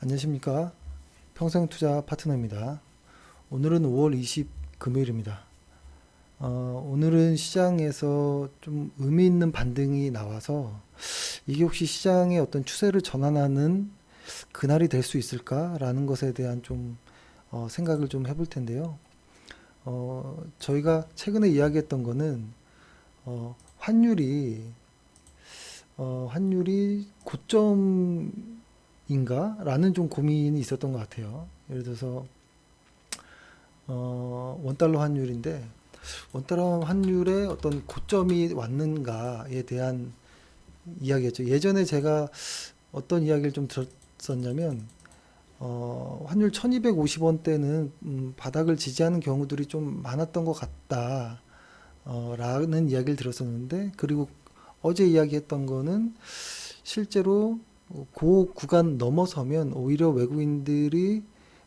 안녕하십니까. 평생투자 파트너입니다. 오늘은 5월 20 금요일입니다. 오늘은 시장에서 좀 의미 있는 반등이 나와서 이게 혹시 시장의 어떤 추세를 전환하는 그날이 될 수 있을까라는 것에 대한 좀 생각을 좀 해볼 텐데요. 저희가 최근에 이야기했던 거는 환율이 환율이 고점인가? 라는 좀 고민이 있었던 것 같아요. 예를 들어서 원달러 환율인데 원달러 환율의 어떤 고점이 왔는가에 대한 이야기였죠. 예전에 제가 어떤 이야기를 좀 들었었냐면 환율 1250원대는 바닥을 지지하는 경우들이 좀 많았던 것 같다 라는 이야기를 들었었는데, 그리고 어제 이야기했던 거는 실제로 그 구간 넘어서면 오히려 외국인들이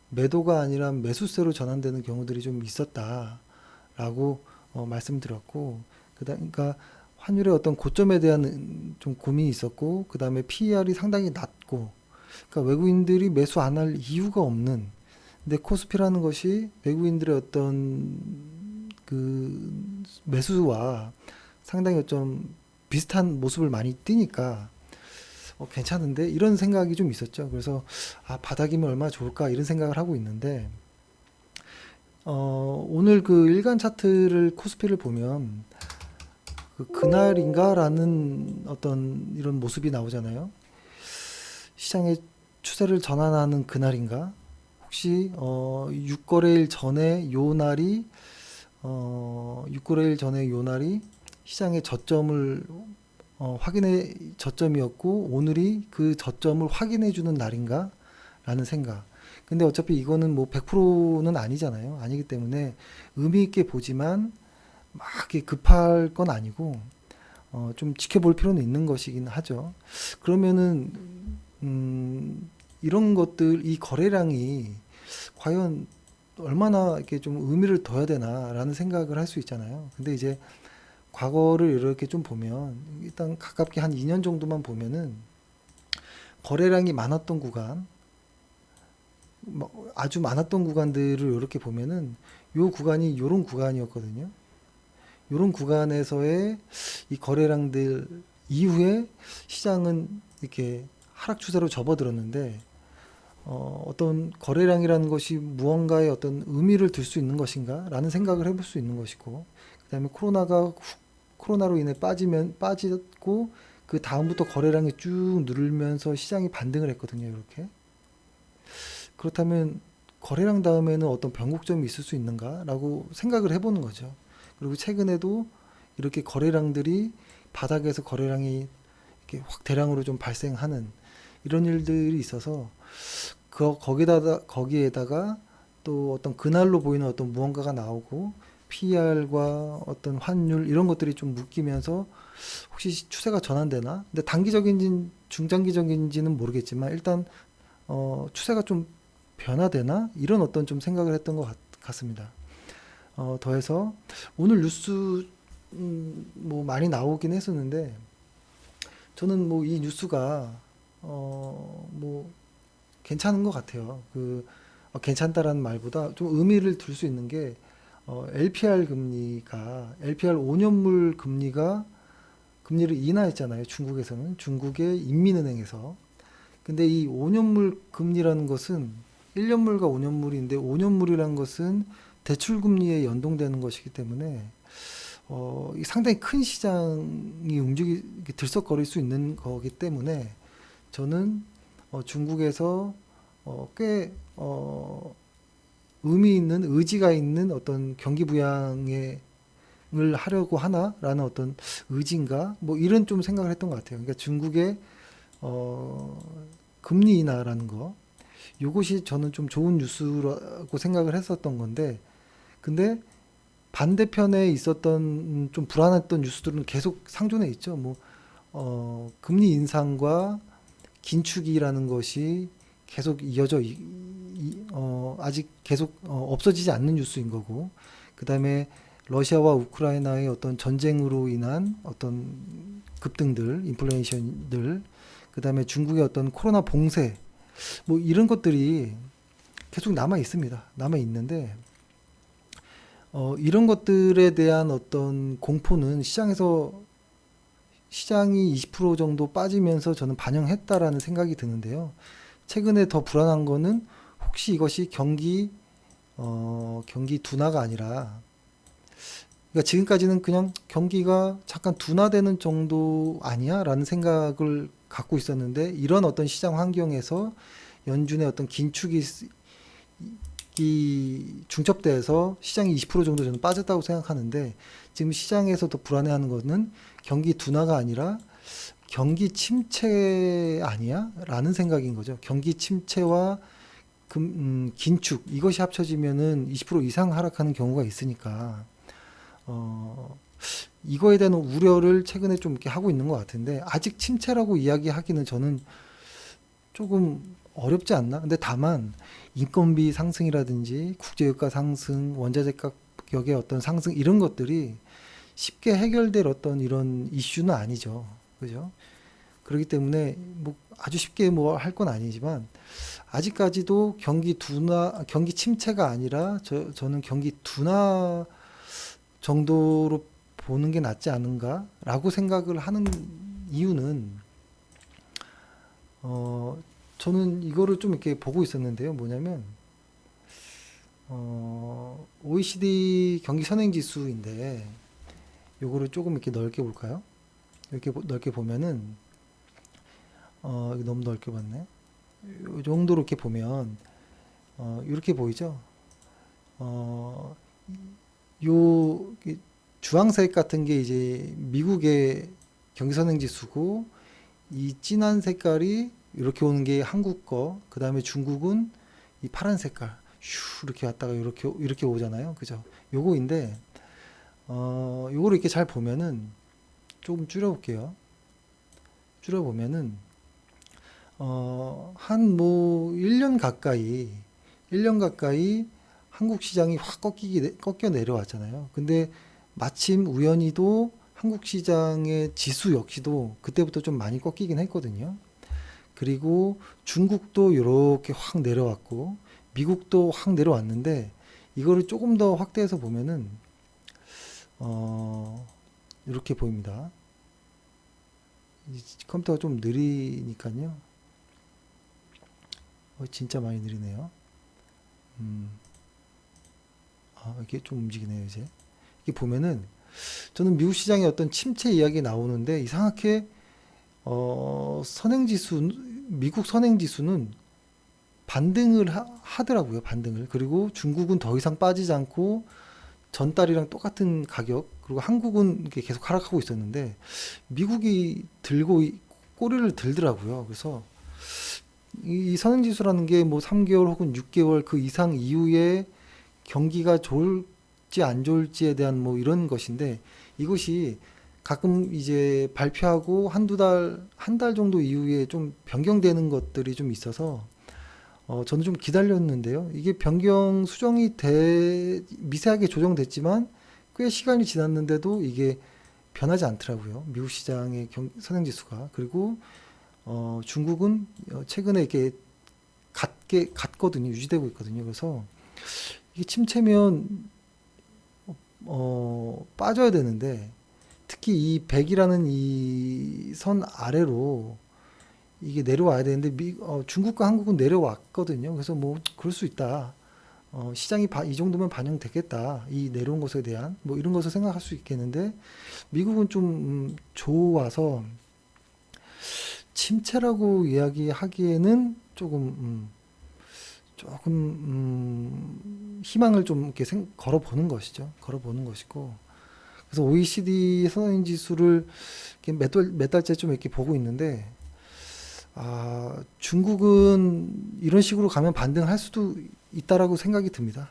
매도가 아니라 매수세로 전환되는 경우들이 좀 있었다라고 말씀드렸고, 그러니까 환율의 어떤 고점에 대한 좀 고민이 있었고, 그 다음에 PER이 상당히 낮고, 그러니까 외국인들이 매수 안 할 이유가 없는. 근데 코스피라는 것이 외국인들의 어떤 그 매수와 상당히 좀 비슷한 모습을 많이 띠니까 괜찮은데 이런 생각이 좀 있었죠. 그래서 바닥이면 얼마나 좋을까 이런 생각을 하고 있는데, 오늘 그 일간 차트를 코스피를 보면 그날인가라는 어떤 이런 모습이 나오잖아요. 시장의 추세를 전환하는 그날인가? 혹시 6거래일 전에 요 날이 6거래일 전에 요 날이 시장의 저점을 확인의 저점이었고 오늘이 그 저점을 확인해 주는 날인가? 라는 생각. 근데 어차피 이거는 뭐 100%는 아니잖아요. 아니기 때문에 의미 있게 보지만 막 이렇게 급할 건 아니고 좀 지켜볼 필요는 있는 것이긴 하죠. 그러면은 이런 것들, 이 거래량이 과연 얼마나 이렇게 좀 의미를 둬야 되나라는 생각을 할 수 있잖아요. 근데 이제 과거를 이렇게 좀 보면 일단 가깝게 한 2년 정도만 보면은 거래량이 많았던 구간, 뭐 아주 많았던 구간들을 이렇게 보면은 요 구간이 요런 구간이었거든요. 요런 구간에서의 이 거래량들 이후에 시장은 이렇게 하락 추세로 접어들었는데, 어떤 거래량이라는 것이 무언가의 어떤 의미를 둘 수 있는 것인가? 라는 생각을 해볼 수 있는 것이고, 그 다음에 코로나로 인해 빠졌고, 그 다음부터 거래량이 쭉 누르면서 시장이 반등을 했거든요, 이렇게. 그렇다면 거래량 다음에는 어떤 변곡점이 있을 수 있는가라고 생각을 해보는 거죠. 그리고 최근에도 이렇게 거래량들이 바닥에서 거래량이 이렇게 확 대량으로 좀 발생하는 이런 일들이 있어서 거기에다가 또 어떤 그날로 보이는 어떤 무언가가 나오고 PER과 어떤 환율 이런 것들이 좀 묶이면서 혹시 추세가 전환되나? 근데 단기적인지 중장기적인지는 모르겠지만 일단 추세가 좀 변화되나? 이런 어떤 좀 생각을 했던 것 같습니다. 더해서 오늘 뉴스 뭐 많이 나오긴 했었는데 저는 뭐 이 뉴스가 뭐 괜찮은 것 같아요. 괜찮다라는 말보다 좀 의미를 둘 수 있는 게 LPR 5년물 금리가 금리를 인하했잖아요. 중국에서는 중국의 인민은행에서. 근데 이 5년물 금리라는 것은 1년물과 5년물인데 5년물이라는 것은 대출 금리에 연동되는 것이기 때문에 이 상당히 큰 시장이 들썩거릴 수 있는 거기 때문에 저는 중국에서 꽤 의미 있는 의지가 있는 어떤 경기 부양을 하려고 하나라는 어떤 의지인가 뭐 이런 좀 생각을 했던 것 같아요. 그러니까 중국의 어, 금리 인하라는 거, 이것이 저는 좀 좋은 뉴스라고 생각을 했었던 건데, 근데 반대편에 있었던 좀 불안했던 뉴스들은 계속 상존해 있죠. 뭐 금리 인상과 긴축이라는 것이 계속 아직 계속 없어지지 않는 뉴스인 거고, 그 다음에 러시아와 우크라이나의 어떤 전쟁으로 인한 어떤 급등들, 인플레이션들, 그 다음에 중국의 어떤 코로나 봉쇄, 뭐 이런 것들이 계속 남아 있습니다. 남아 있는데 이런 것들에 대한 어떤 공포는 시장이 20% 정도 빠지면서 저는 반영했다라는 생각이 드는데요. 최근에 더 불안한 거는 혹시 이것이 경기 둔화가 아니라, 그러니까 지금까지는 그냥 경기가 잠깐 둔화되는 정도 아니야? 라는 생각을 갖고 있었는데, 이런 어떤 시장 환경에서 연준의 어떤 긴축이 중첩돼서 시장이 20% 정도 저는 빠졌다고 생각하는데, 지금 시장에서 더 불안해하는 거는 경기 둔화가 아니라 경기 침체 아니야? 라는 생각인 거죠. 경기 침체와 긴축, 이것이 합쳐지면은 20% 이상 하락하는 경우가 있으니까, 어, 이거에 대한 우려를 최근에 좀 이렇게 하고 있는 것 같은데, 아직 침체라고 이야기하기는 저는 조금 어렵지 않나? 근데 다만, 인건비 상승이라든지 국제유가 상승, 원자재 가격의 어떤 상승, 이런 것들이 쉽게 해결될 어떤 이런 이슈는 아니죠. 그죠? 그렇기 때문에 뭐 아주 쉽게 뭐 할 건 아니지만, 아직까지도 경기 침체가 아니라 저는 경기 둔화 정도로 보는 게 낫지 않은가라고 생각을 하는 이유는, 저는 이거를 좀 이렇게 보고 있었는데요. 뭐냐면, OECD 경기 선행 지수인데, 요거를 조금 이렇게 넓게 볼까요? 이렇게 넓게 보면은, 이거 너무 넓게 봤네. 요 정도로 이렇게 보면, 이렇게 보이죠? 어, 요 주황색 같은 게 이제 미국의 경기선행 지수고, 이 진한 색깔이 이렇게 오는 게 한국 거, 그 다음에 중국은 이 파란 색깔 슈 이렇게 왔다가 이렇게 오잖아요. 그죠? 요거인데, 요거를 이렇게 잘 보면은, 조금 줄여볼게요. 줄여보면은 한 뭐 1년 가까이 한국 시장이 확 꺾여 내려왔잖아요. 근데 마침 우연히도 한국 시장의 지수 역시도 그때부터 좀 많이 꺾이긴 했거든요. 그리고 중국도 이렇게 확 내려왔고, 미국도 확 내려왔는데, 이거를 조금 더 확대해서 보면은, 어, 이렇게 보입니다. 이 컴퓨터가 좀 느리니까요. 진짜 많이 느리네요. 음, 이게 좀 움직이네요, 이제. 이게 보면은, 저는 미국 시장의 어떤 침체 이야기 나오는데, 이상하게, 미국 선행지수는 반등을 하더라고요, 반등을. 그리고 중국은 더 이상 빠지지 않고, 전달이랑 똑같은 가격, 그리고 한국은 이렇게 계속 하락하고 있었는데, 미국이 꼬리를 들더라고요. 그래서, 이 선행지수라는 게 뭐 3개월 혹은 6개월 그 이상 이후에 경기가 좋을지 안 좋을지에 대한 뭐 이런 것인데, 이것이 가끔 이제 발표하고 한 달 정도 이후에 좀 변경되는 것들이 좀 있어서, 저는 좀 기다렸는데요. 이게 미세하게 조정됐지만 꽤 시간이 지났는데도 이게 변하지 않더라고요. 미국 시장의 선행지수가. 그리고 중국은 최근에 이렇게 같거든요. 유지되고 있거든요. 그래서 이게 침체면 빠져야 되는데, 특히 이 100이라는 이 선 아래로 이게 내려와야 되는데, 중국과 한국은 내려왔거든요. 그래서 뭐 그럴 수 있다. 시장이 이 정도면 반영되겠다. 이 내려온 것에 대한 뭐 이런 것을 생각할 수 있겠는데, 미국은 좀 좋아서 침체라고 이야기하기에는 조금 희망을 좀 이렇게 걸어보는 것이죠. 걸어보는 것이고, 그래서 OECD 선행 지수를 몇 달째 좀 이렇게 보고 있는데, 중국은 이런 식으로 가면 반등할 수도 있다라고 생각이 듭니다.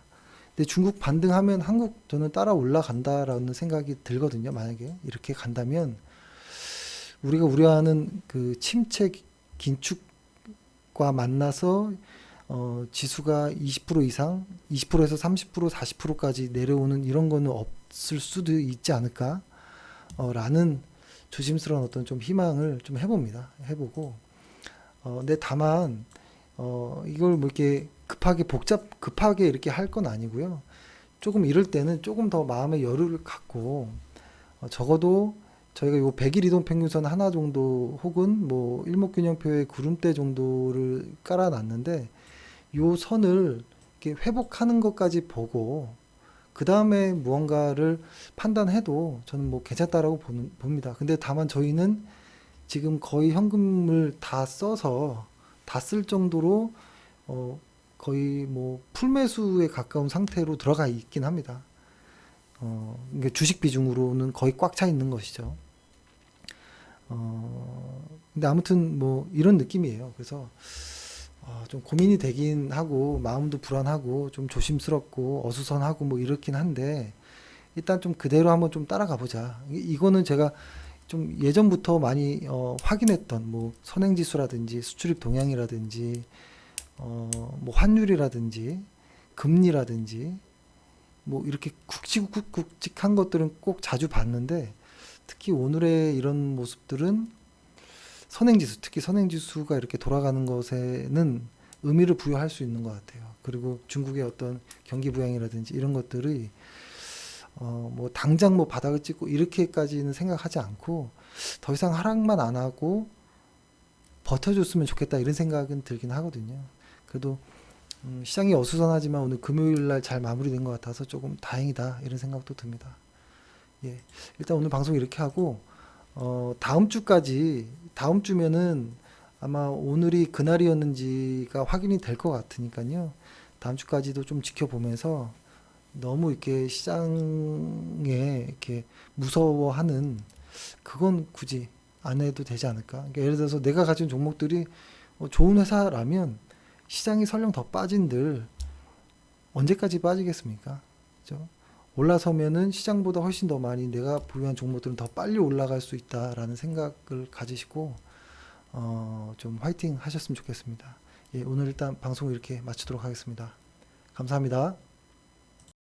근데 중국 반등하면 저는 따라 올라간다라는 생각이 들거든요. 만약에 이렇게 간다면 우리가 우려하는 그 침체 긴축과 만나서 지수가 20% 이상, 20%에서 30%, 40%까지 내려오는 이런 거는 없을 수도 있지 않을까? 라는 조심스러운 어떤 좀 희망을 좀 해봅니다. 해보고, 근데 다만, 이걸 뭐 이렇게 급하게 이렇게 할 건 아니고요. 조금 이럴 때는 조금 더 마음의 여유를 갖고 적어도 저희가 요 100일 이동 평균선 하나 정도 혹은 뭐 일목균형표의 구름대 정도를 깔아놨는데 요 선을 이렇게 회복하는 것까지 보고 그 다음에 무언가를 판단해도 저는 뭐 괜찮다라고 봅니다. 근데 다만 저희는 지금 거의 현금을 다 써서 다 쓸 정도로 거의 뭐 풀매수에 가까운 상태로 들어가 있긴 합니다. 이게 주식 비중으로는 거의 꽉 차 있는 것이죠. 근데 아무튼 뭐 이런 느낌이에요. 그래서 좀 고민이 되긴 하고 마음도 불안하고 좀 조심스럽고 어수선하고 뭐 이렇긴 한데 일단 좀 그대로 한번 좀 따라가 보자. 이거는 제가 좀 예전부터 많이 확인했던 뭐 선행지수라든지 수출입 동향이라든지 뭐 환율이라든지 금리라든지 뭐 이렇게 굵직굵직한 것들은 꼭 자주 봤는데 특히 오늘의 이런 모습들은 선행지수, 특히 선행지수가 이렇게 돌아가는 것에는 의미를 부여할 수 있는 것 같아요. 그리고 중국의 어떤 경기 부양이라든지 이런 것들이 뭐 당장 뭐 바닥을 찍고 이렇게까지는 생각하지 않고 더 이상 하락만 안 하고 버텨줬으면 좋겠다 이런 생각은 들긴 하거든요. 그래도 시장이 어수선하지만 오늘 금요일 날 잘 마무리된 것 같아서 조금 다행이다 이런 생각도 듭니다. 예, 일단 오늘 방송 이렇게 하고 다음 주면은 아마 오늘이 그날이었는지가 확인이 될 것 같으니까요. 다음 주까지도 좀 지켜보면서 너무 이렇게 시장에 이렇게 무서워하는 그건 굳이 안 해도 되지 않을까. 그러니까 예를 들어서 내가 가진 종목들이 좋은 회사라면 시장이 설령 더 빠진들 언제까지 빠지겠습니까? 그죠? 올라서면은 시장보다 훨씬 더 많이 내가 보유한 종목들은 더 빨리 올라갈 수 있다라는 생각을 가지시고 좀 화이팅 하셨으면 좋겠습니다. 예, 오늘 일단 방송을 이렇게 마치도록 하겠습니다. 감사합니다.